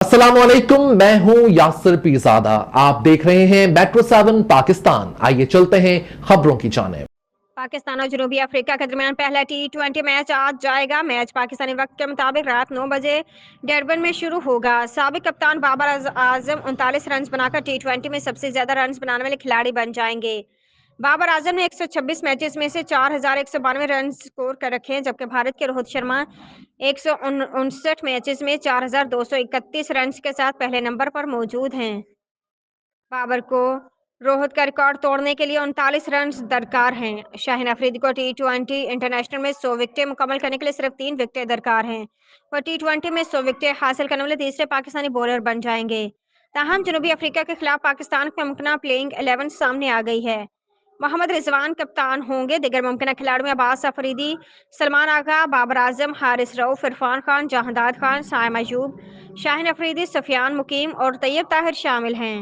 अस्सलामुअलैकुम, मैं हूं यासिर पीरजादा। आप देख रहे हैं मेट्रो 7 पाकिस्तान। आइए चलते हैं खबरों की जानिब। पाकिस्तान और जनूबी अफ्रीका के दरमियान पहला T20 मैच आज जाएगा। मैच पाकिस्तानी वक्त के मुताबिक रात 9 बजे डरबन में शुरू होगा। साबिक कप्तान बाबर आजम 39 रन बनाकर T20 में सबसे ज्यादा रन बनाने वाले खिलाड़ी बन जाएंगे। बाबर आजम ने 126 मैचेस में से 4192 रन स्कोर कर रखे हैं, जबकि भारत के रोहित शर्मा 159 मैचेस में 4231 रन के साथ पहले नंबर पर मौजूद हैं। बाबर को रोहित का रिकॉर्ड तोड़ने के लिए 39 रन दरकार हैं। शाहिन अफरीदी को T20 इंटरनेशनल में 100 विकेटें मुकम्मल करने के लिए सिर्फ 3 विकेटें दरकार हैं। वह T20 में 100 विकेटें हासिल करने वाले तीसरे पाकिस्तानी बॉलर बन जाएंगे। ताहम जनूबी अफ्रीका के खिलाफ पाकिस्तान की मुमकिन प्लेइंग 11 सामने आ गई है। मोहम्मद रिजवान कप्तान होंगे। दिगर मुमकिन खिलाड़ियों में अब्बास अफरीदी, सलमान आगा, बाबर आजम, हारिस रऊफ, इरफान खान, जहांदाद खान, साइम अयूब, शाहिन अफरीदी, सफियान मुकीम और तैयब ताहिर शामिल हैं।